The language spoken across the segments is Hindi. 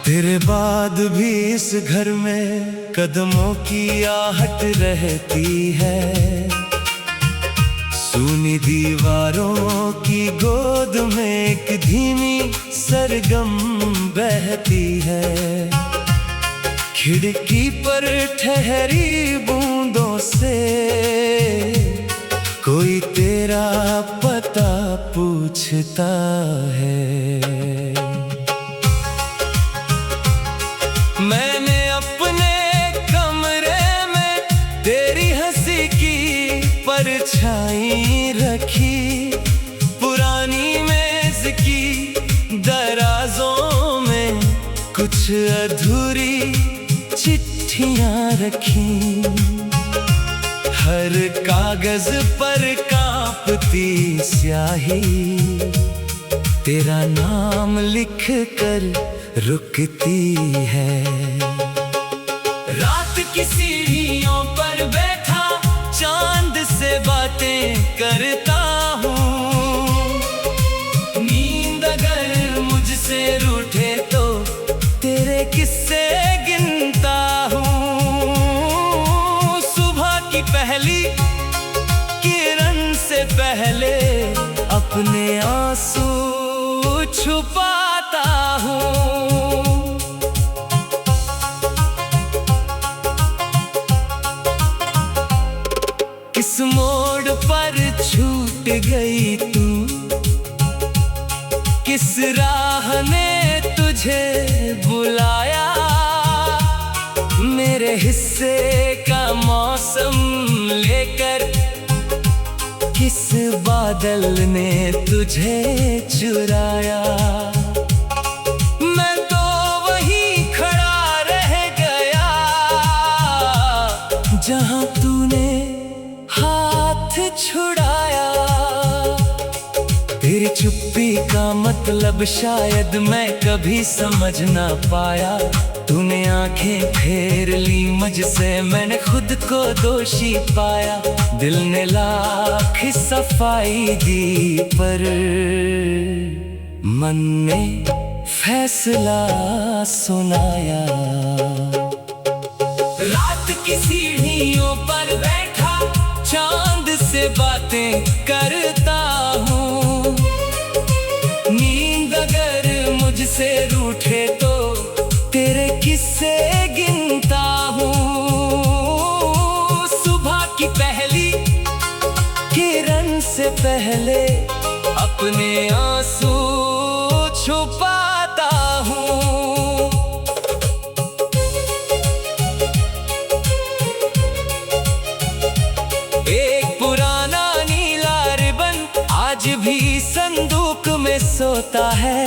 तेरे बाद भी इस घर में कदमों की आहट रहती है। सूनी दीवारों की गोद में एक धीमी सरगम बहती है। खिड़की पर ठहरी बूंदों से कोई तेरा पता पूछता है। मैंने अपने कमरे में तेरी हंसी की परछाई रखी। पुरानी मेज की दराजों में कुछ अधूरी चिट्ठियां रखी। हर कागज पर कांपती स्याही तेरा नाम लिख कर रुकती है। रात की सीढ़ियों पर बैठा चांद से बातें करता हूँ। नींद अगर मुझसे रूठे तो तेरे किस्से गिनता हूँ। सुबह की पहली किरण से पहले अपने आंसू छुपाता हूँ। किस मोड़ पर छूट गई तू, किस राह ने तुझे बुलाया। मेरे हिस्से का मौसम लेकर किस बादल ने तुझे चुराया। मैं तो वहीं खड़ा रह गया जहां तूने हाथ छुड़ाया। तेरी चुप्पी का मतलब शायद मैं कभी समझ ना पाया। तूने आंखें फेर ली मुझसे, मैंने खुद को दोषी पाया। दिल ने लाख सफाई दी पर मन ने फैसला सुनाया। रात की सीढ़ियों पर बैठा चांद से बातें करता हूँ। नींद अगर मुझसे रूठे तो तेरे किस्से गिनता हूँ। सुबह की पहली किरण से पहले अपने आंसू छुपाता हूँ। एक पुराना नीला रिबन आज भी संदूक में सोता है।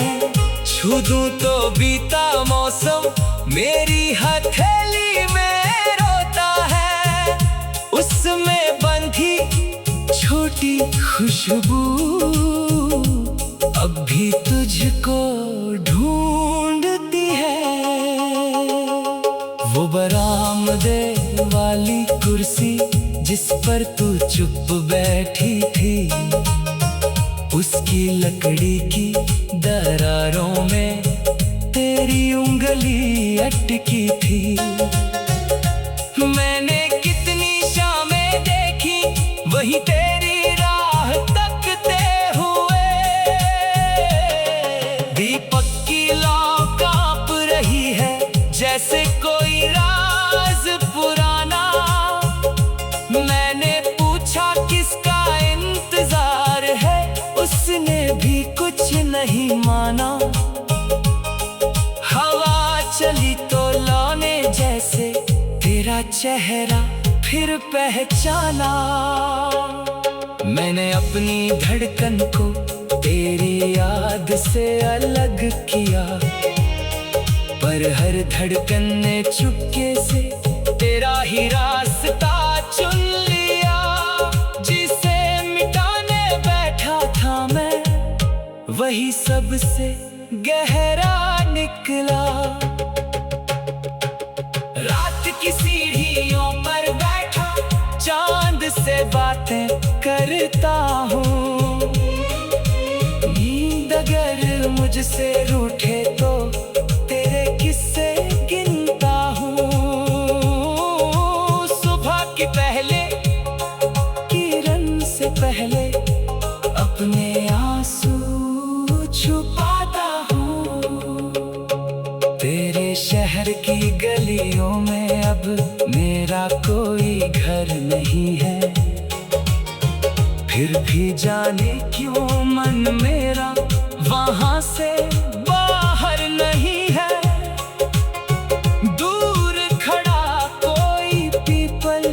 छू दूं तो बीता मौसम मेरी हथेली में रोता है। उसमें बंधी छोटी खुशबू अब भी तुझको ढूंढती है। वो बरामदे वाली कुर्सी जिस पर तू चुप बैठी थी, उसकी लकड़ी की दरारों में तेरी उंगली अटकी थी। मैंने कितनी शामें देखी वही तेरी राह तकते हुए। दीपक की लौ कांप रही है जैसे कोई राज पुराना। मैंने पूछा किसका इंतजार है, उसने भी कुछ नहीं माना। हवा चली तो लौने जैसे तेरा चेहरा फिर पहचाना। मैंने अपनी धड़कन को तेरी याद याद से अलग किया, पर हर धड़कन ने चुपके से तेरा ही रास्ता चुन लिया। जिसे मिटाने बैठा था मैं, वही सबसे गहरा निकला। रात की सीढ़ियों पर बैठा चांद से बातें करता हूँ। नींद अगर मुझसे रूठे तो तेरे किस्से गिनता हूँ। सुबह की पहले किरण से पहले अपने आंसू छुपाता हूँ। तेरे शहर की गलियों में अब मेरा कोई घर नहीं है, फिर भी जाने क्यों मन मेरा वहां से बाहर नहीं है। दूर खड़ा कोई पीपल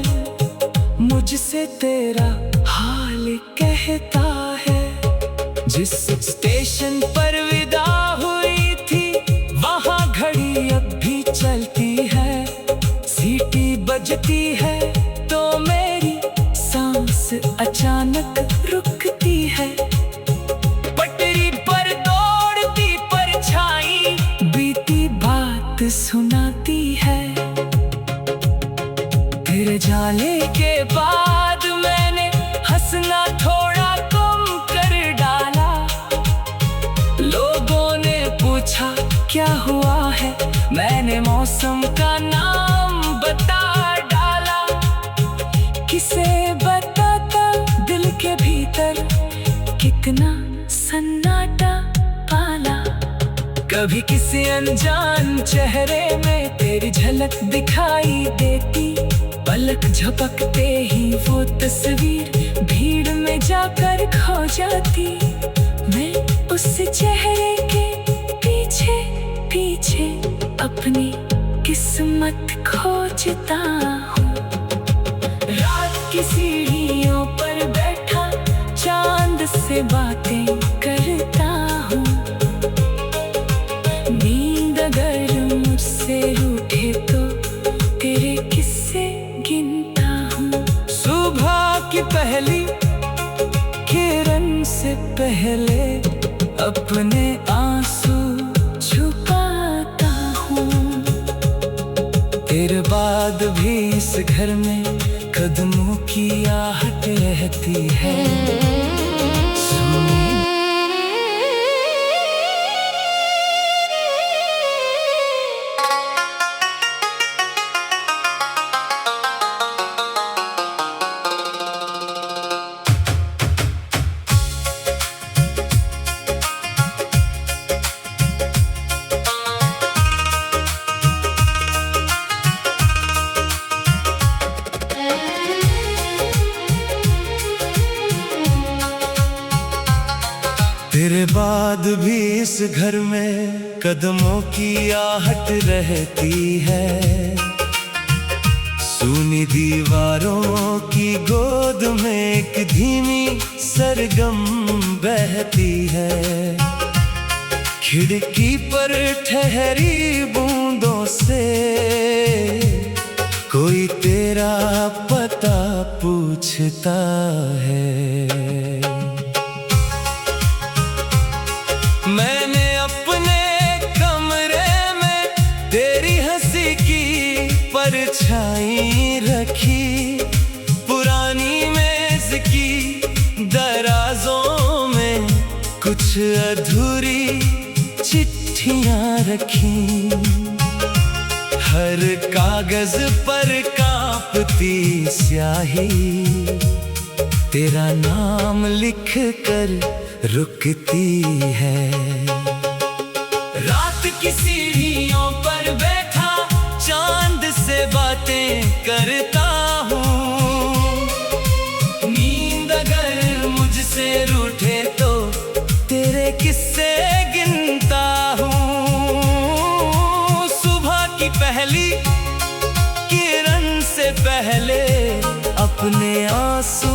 मुझसे तेरा हाल कहता है। जिस स्टेशन पर विदा हुई थी वहां घड़ी अब भी चलती है। सीटी बजती है तो मेरी सांस अचानक रुकती है। पटरी पर दौड़ती परछाई बीती बात सुनाती है। तेरे जाने के बाद मैंने हंसना थोड़ा कम कर डाला। लोगों ने पूछा क्या हुआ है, मैंने मौसम का नाम बता डाला। किसे बताता दिल के भीतर कितना सन्नाटा पाला। कभी किसी अनजान चेहरे में तेरी झलक दिखाई देती, पलक झपकते ही वो तस्वीर भीड़ में जाकर खो जाती। मैं उस चेहरे के पीछे पीछे अपनी किस्मत खोजता हूँ। रात की सीढ़ियों पर बैठा चांद से बातें करता हूँ। नींद अगर मुझसे रूठे तो तेरे किस्से गिनता हूँ। सुबह की पहली किरण से पहले अपने आंसू छुपाता हूँ। तेरे बाद भी इस घर में कदमों की आहट रहती है। तेरे बाद भी इस घर में कदमों की आहट रहती है। सूनी दीवारों की गोद में एक धीमी सरगम बहती है। खिड़की पर ठहरी बूंदों से कोई तेरा पता पूछता है। मैंने अपने कमरे में तेरी हंसी की परछाई रखी। पुरानी मेज की दराजों में कुछ अधूरी चिट्ठियां रखी। हर कागज पर कांपती स्याही तेरा नाम लिख कर रुकती है। रात की सीढ़ियों पर बैठा चांद से बातें करता हूँ। नींद अगर मुझसे रूठे तो तेरे किस्से गिनता हूँ। सुबह की पहली किरण से पहले अपने आंसू